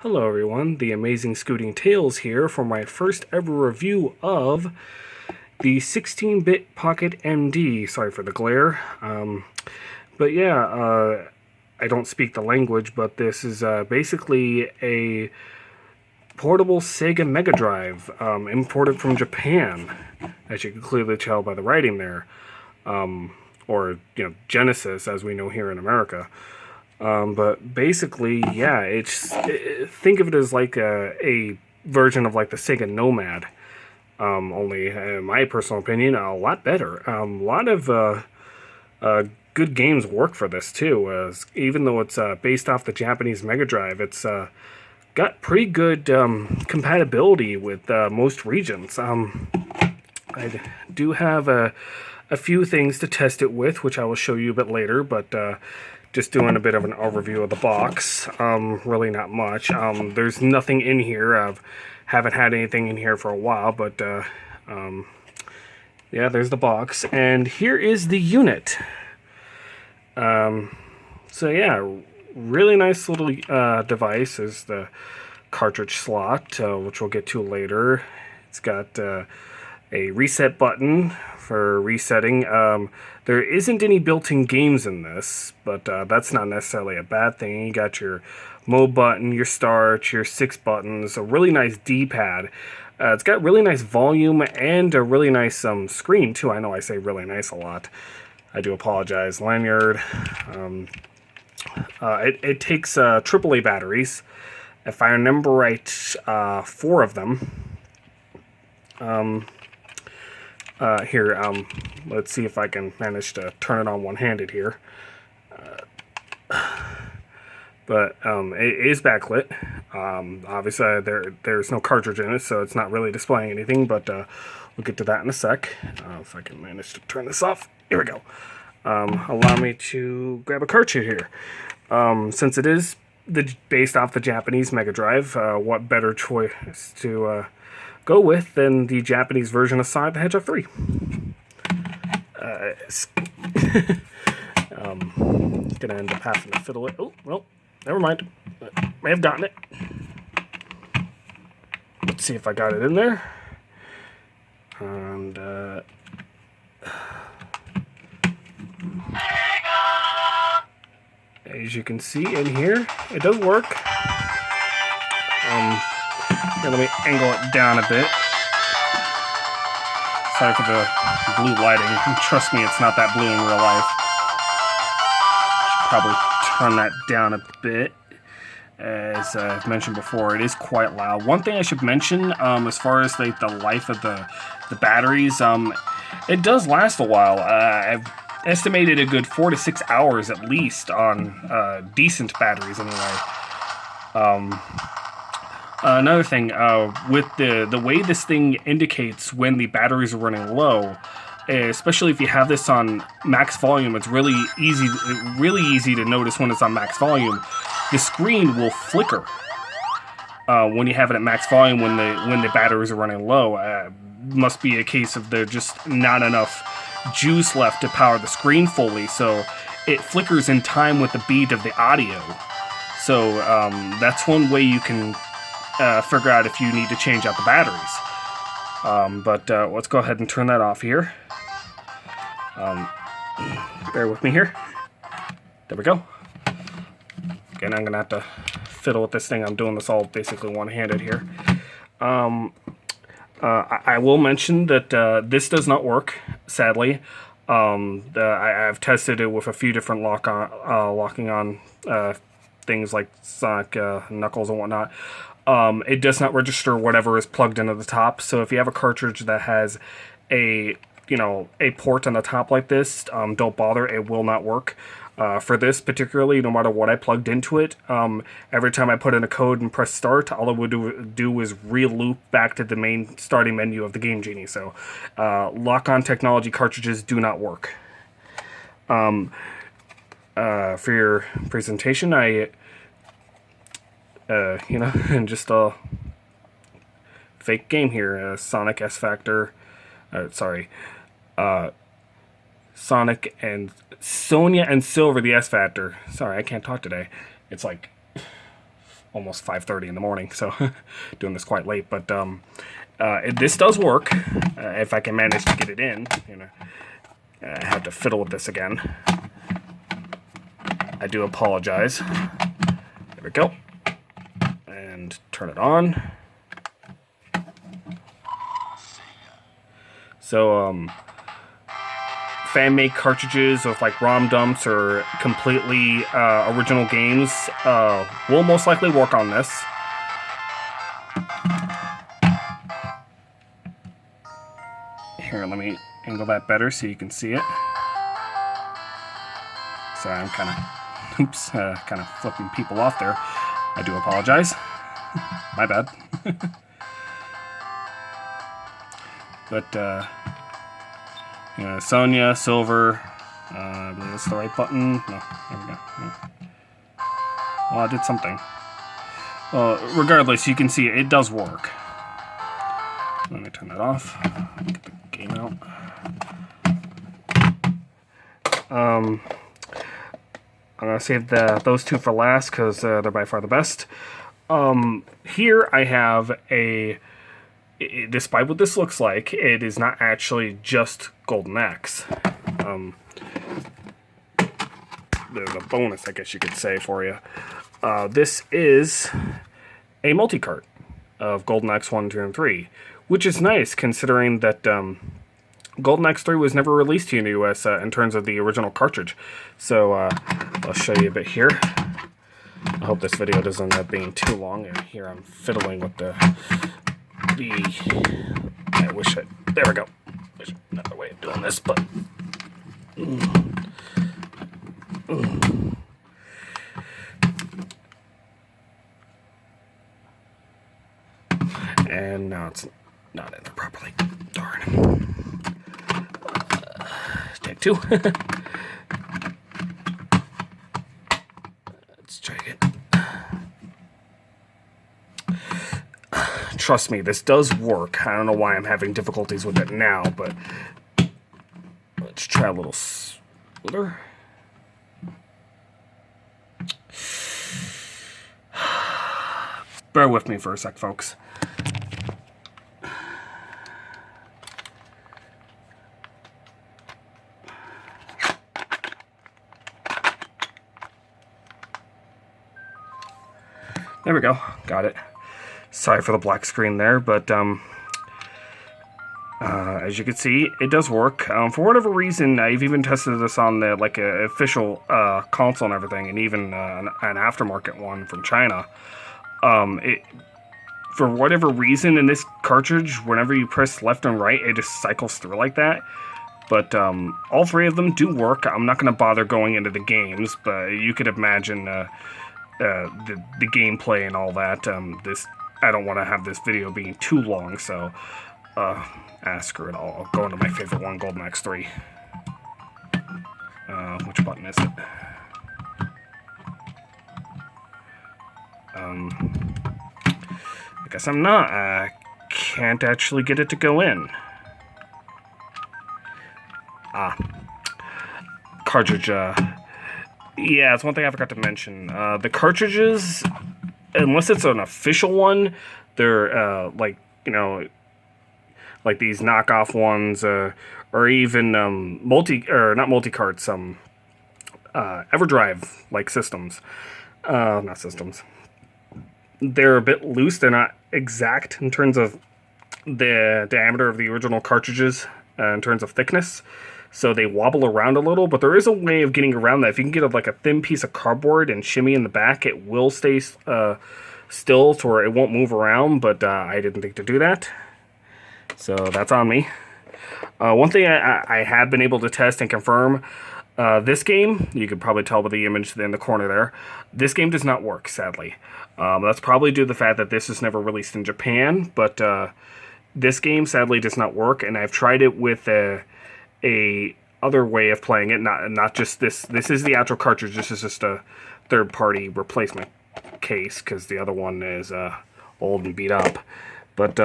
Hello everyone, the Amazing Scooting Tales here for my first ever review of the 16-bit Pocket MD. Sorry for the glare. But yeah, I don't speak the language, but this is basically a portable Sega Mega Drive imported from Japan, as you can clearly tell by the writing there. Or, Genesis, as we know here in America. But basically, yeah, think of it as like a version of like the Sega Nomad. Only, in my personal opinion, a lot better. A lot of good games work for this too. Even though it's based off the Japanese Mega Drive, it's got pretty good compatibility with most regions. I do have a few things to test it with, which I will show you a bit later, but just doing a bit of an overview of the box. Really not much. There's nothing in here. I haven't had anything in here for a while, but yeah, there's the box. And here is the unit. So yeah, really nice little device. Is the cartridge slot, which we'll get to later. It's got a reset button for resetting. There isn't any built-in games in this, but that's not necessarily a bad thing. You got your mode button, your start, your 6 buttons, a really nice D-pad. It's got really nice volume and a really nice screen, too. I know I say really nice a lot. I do apologize. Lanyard. It takes AAA batteries. If I remember right, 4 of them. Here, let's see if I can manage to turn it on one-handed here. But it is backlit. Obviously, there's no cartridge in it, so it's not really displaying anything, but we'll get to that in a sec. If I can manage to turn this off. Here we go. Allow me to grab a cartridge here. Since it is based off the Japanese Mega Drive, what better choice to go with than the Japanese version of Sonic the Hedgehog 3. Gonna end up having to fiddle it. Oh, well, never mind. May have gotten it. Let's see if I got it in there. And, as you can see in here, it does work. Here, let me angle it down a bit. Sorry for the blue lighting. Trust me, it's not that blue in real life. Should probably turn that down a bit. As I've mentioned before, it is quite loud. One thing I should mention, as far as like the life of the batteries, it does last a while. I've estimated a good 4 to 6 hours at least on decent batteries anyway. Another thing, with the way this thing indicates when the batteries are running low, especially if you have this on max volume, it's really easy to notice when it's on max volume. The screen will flicker when you have it at max volume when the batteries are running low. Must be a case of there's just not enough juice left to power the screen fully, so it flickers in time with the beat of the audio. So that's one way you can figure out if you need to change out the batteries. But let's go ahead and turn that off here. Bear with me here. There we go. Again, I'm going to have to fiddle with this thing. I'm doing this all basically one-handed here. I will mention that this does not work, sadly. I've tested it with a few different locking on things like Sonic Knuckles and whatnot. It does not register whatever is plugged into the top. So if you have a cartridge that has a port on the top like this, don't bother. It will not work. For this particularly, no matter what I plugged into it, every time I put in a code and press start, all it would do is re-loop back to the main starting menu of the Game Genie. So lock-on technology cartridges do not work. For your presentation, and just a fake game here. Sonic S Factor. Sonic and Sonia and Silver, the S Factor. Sorry, I can't talk today. It's like almost 5:30 in the morning, so doing this quite late. But this does work if I can manage to get it in. You know, I have to fiddle with this again. I do apologize. There we go. And turn it on. So, fan-made cartridges with like ROM dumps or completely original games will most likely work on this. Here, let me angle that better so you can see it. Sorry, I'm kind of, oops, kind of flipping people off there. I do apologize. My bad. But, you know, Sonia, Silver, I believe that's the right button. No, there we go. No. Well, I did something. Regardless, you can see it does work. Let me turn that off. Get the game out. I'm going to save those two for last because they're by far the best. Here I have despite what this looks like, it is not actually just Golden Axe. There's a bonus, I guess you could say, for you. This is a multi-cart of Golden Axe 1, 2, and 3, which is nice considering that Golden Axe 3 was never released here in the US in terms of the original cartridge. So I'll show you a bit here. I hope this video doesn't end up being too long. Here I'm fiddling with I wish there we go. There's another way of doing this, but and now it's not in there properly. Darn. Take two. Let's try again. Trust me, this does work. I don't know why I'm having difficulties with it now, but let's try a little smoother. Bear with me for a sec, folks. There we go. Got it. Sorry for the black screen there, but as you can see, it does work. For whatever reason, I've even tested this on the official console and everything, and even an aftermarket one from China. For whatever reason in this cartridge, whenever you press left and right, it just cycles through like that. But all three of them do work. I'm not going to bother going into the games, but you could imagine the gameplay and all that. I don't want to have this video being too long, so screw it. I'll go into my favorite one, Golden Axe 3. Which button is it? I guess I'm not. I can't actually get it to go in. Cartridge. Yeah, it's one thing I forgot to mention. The cartridges, unless it's an official one, they're like these knockoff ones, or even not multi-carts, EverDrive like systems. Not systems. They're a bit loose. They're not exact in terms of the diameter of the original cartridges in terms of thickness. So they wobble around a little, but there is a way of getting around that. If you can get a thin piece of cardboard and shimmy in the back, it will stay still to where it won't move around, but I didn't think to do that. So that's on me. One thing I have been able to test and confirm, this game, you could probably tell by the image in the corner there, this game does not work, sadly. That's probably due to the fact that this is never released in Japan, but this game sadly does not work, and I've tried it with a other way of playing it, not just this. This is the actual cartridge. This is just a third-party replacement case because the other one is old and beat up. But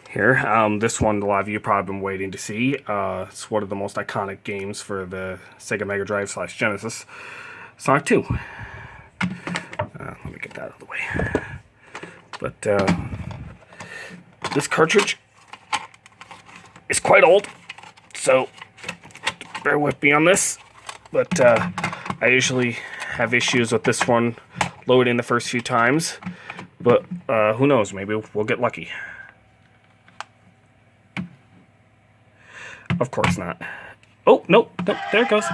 here, this one a lot of you probably been waiting to see. It's one of the most iconic games for the Sega Mega Drive / Genesis, Sonic 2. that out of the way. But this cartridge is quite old, so bear with me on this. But I usually have issues with this one loading the first few times. But who knows, maybe we'll get lucky. Of course not. Oh, nope, there it goes.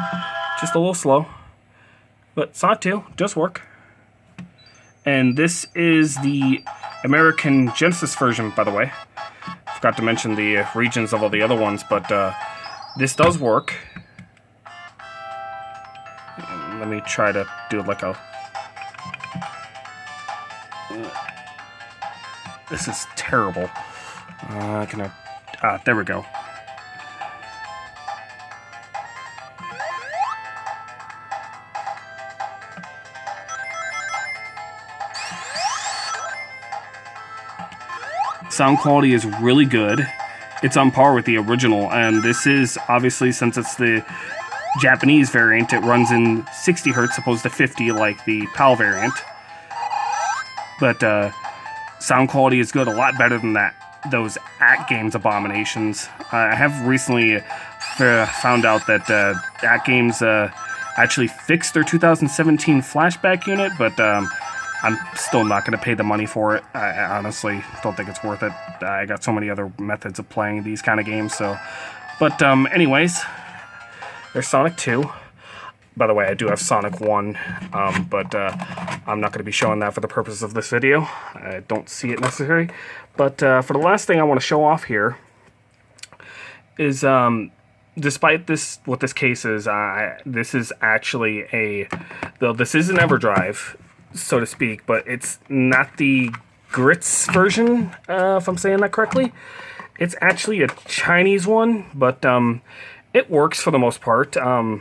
Just a little slow. But Sonic 2 does work. And this is the American Genesis version, by the way. Forgot to mention the regions of all the other ones, but this does work. Let me try to do like a... This is terrible. There we go. Sound quality is really good. It's on par with the original, and this is obviously, since it's the Japanese variant, it runs in 60 Hz opposed to 50 like the PAL variant. But sound quality is good, a lot better than those AtGames abominations. I have recently found out that AtGames actually fixed their 2017 flashback unit, but I'm still not going to pay the money for it. I honestly don't think it's worth it. I got so many other methods of playing these kind of games, so... But anyways, there's Sonic 2. By the way, I do have Sonic 1, but I'm not going to be showing that for the purpose of this video. I don't see it necessary. But for the last thing I want to show off here is, despite what this case is, this is actually though this is an EverDrive, so to speak, but it's not the Grits version, if I'm saying that correctly. It's actually a Chinese one, but it works for the most part. What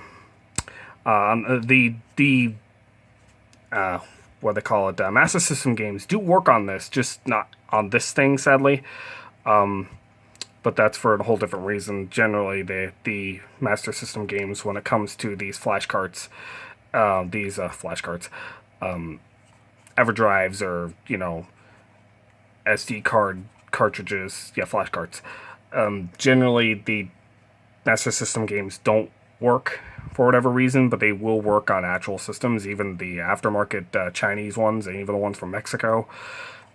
they call it, Master System games do work on this, just not on this thing, sadly. But that's for a whole different reason. Generally, the Master System games, when it comes to these flashcards, EverDrives or, SD card cartridges, flash cards. Generally, the Master System games don't work for whatever reason, but they will work on actual systems, even the aftermarket Chinese ones, and even the ones from Mexico.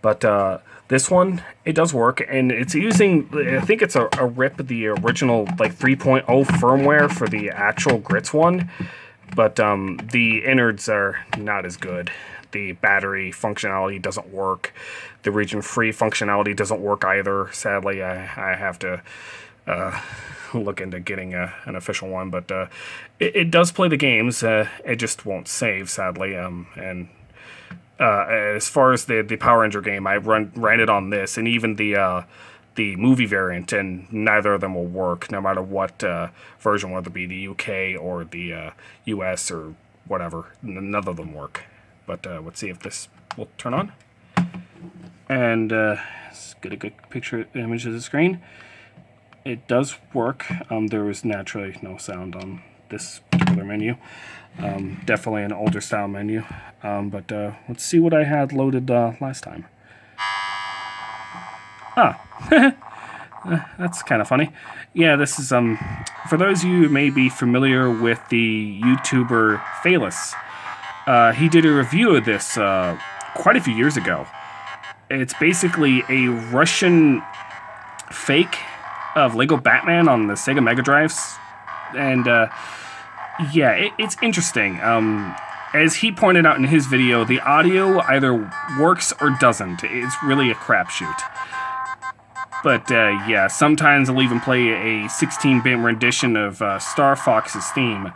But this one, it does work, and it's using, I think it's a rip of the original 3.0 firmware for the actual Grits one, but the innards are not as good. The battery functionality doesn't work. The region-free functionality doesn't work either. Sadly, I have to look into getting an official one, but it does play the games. It just won't save, sadly. And as far as the Power Ranger game, I ran it on this, and even the movie variant, and neither of them will work, no matter what version, whether it be the UK or the US or whatever. None of them work. But let's see if this will turn on. And let's get a good image of the screen. It does work. There was naturally no sound on this particular menu. Definitely an older style menu. But let's see what I had loaded last time. That's kind of funny. Yeah, this is for those of you who may be familiar with the YouTuber Phalis. He did a review of this quite a few years ago. It's basically a Russian fake of Lego Batman on the Sega Mega Drives. And it's interesting. As he pointed out in his video, the audio either works or doesn't. It's really a crapshoot. But sometimes I'll even play a 16-bit rendition of Star Fox's theme.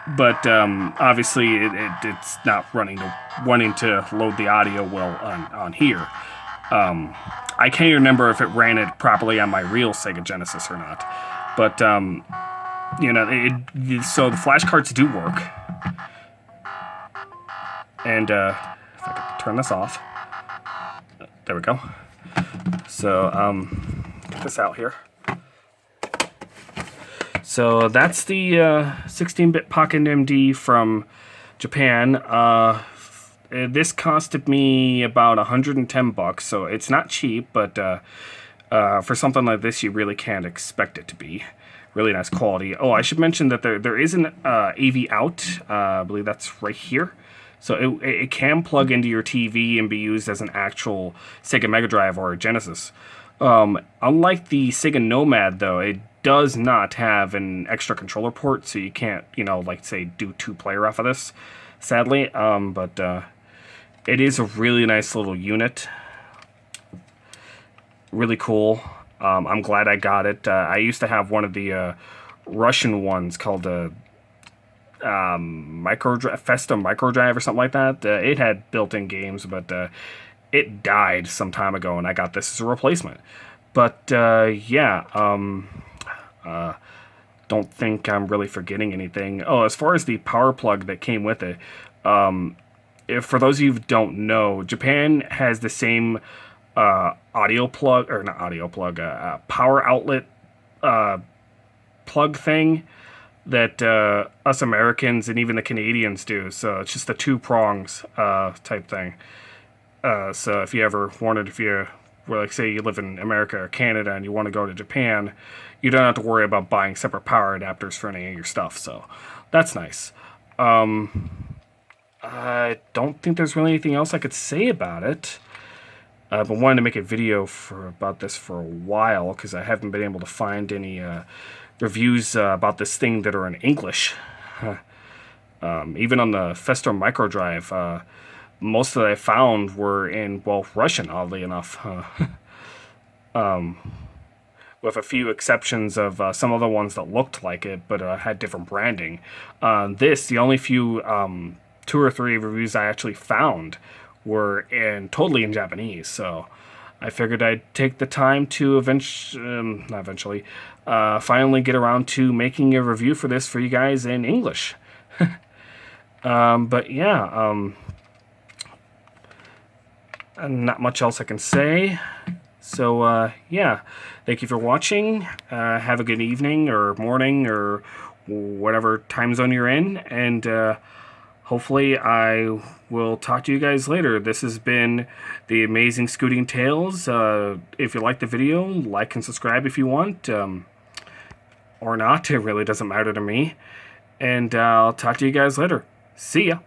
But obviously, it's not wanting to load the audio well on here. I can't remember if it ran it properly on my real Sega Genesis or not. But so the flashcards do work. And if I could turn this off, there we go. So get this out here. So that's the 16-bit Pocket MD from Japan. this costed me about $110, so it's not cheap, but for something like this, you really can't expect it to be. Really nice quality. Oh, I should mention that there is an AV out. I believe that's right here. So it can plug into your TV and be used as an actual Sega Mega Drive or Genesis. Unlike the Sega Nomad, though, it does not have an extra controller port, so you can't, like, say, do 2-player off of this, sadly. But it is a really nice little unit. Really cool. I'm glad I got it. I used to have one of the Russian ones called the Festa Micro Drive or something like that. It had built-in games, but it died some time ago, and I got this as a replacement. But yeah, don't think I'm really forgetting anything. Oh, as far as the power plug that came with it, for those of you who don't know, Japan has the same audio plug, or not audio plug, power outlet plug thing that us Americans and even the Canadians do. So it's just the 2 prongs type thing. So if you ever wanted, like, say you live in America or Canada and you want to go to Japan, you don't have to worry about buying separate power adapters for any of your stuff. So that's nice. I don't think there's really anything else I could say about it. I've been wanting to make a video about this for a while because I haven't been able to find any reviews about this thing that are in English. Even on the Festa Micro Drive, most that I found were in, well, Russian, oddly enough. With a few exceptions of some other ones that looked like it, but had different branding. The only few 2 or 3 reviews I actually found were totally in Japanese, so I figured I'd take the time to finally get around to making a review for this for you guys in English. But yeah, not much else I can say. So yeah, thank you for watching. Have a good evening or morning or whatever time zone you're in, and hopefully I will talk to you guys later. This has been the Amazing Scooting Tales. If you like the video, like and subscribe if you want, or not. It really doesn't matter to me. And I'll talk to you guys later. See ya.